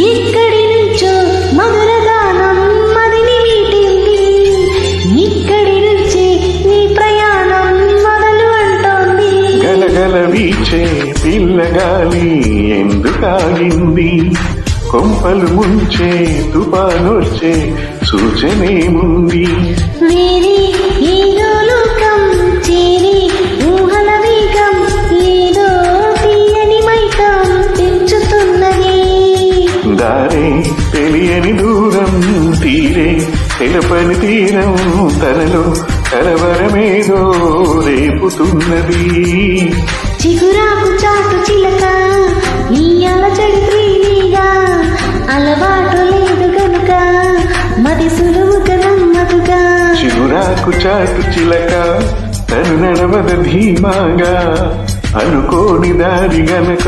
ఎక్కడి నుంచో మధుర గానం మదిని మీటింది, ఇక్కడి నుంచే నీ ప్రయాణం మొదలు అంటోంది. గలగల వీచే పిల్లగాలి ఎందుకాగింది, కొంపలు ముంచే తుపానొచ్చే సూచనేముంది. వేరే ఏదో లోకం చేరి ఊహల వేగం ఏదో తీయని మైకం పెంచుతున్నది. దారే తెలియని దూరం తీరే తెలపని తీరం తనలో కలవరమేదో రేపుతున్నది. చిగురాకు చాటు చిలక ఈ అలజడి ప్రీతిగా, అలవాటు లేదు గనుక మది సులువుగా నమ్మదుగా. చిగురాకు చాటు చిలక తను నడవద ధీమాగా, అనుకోని దారి గనక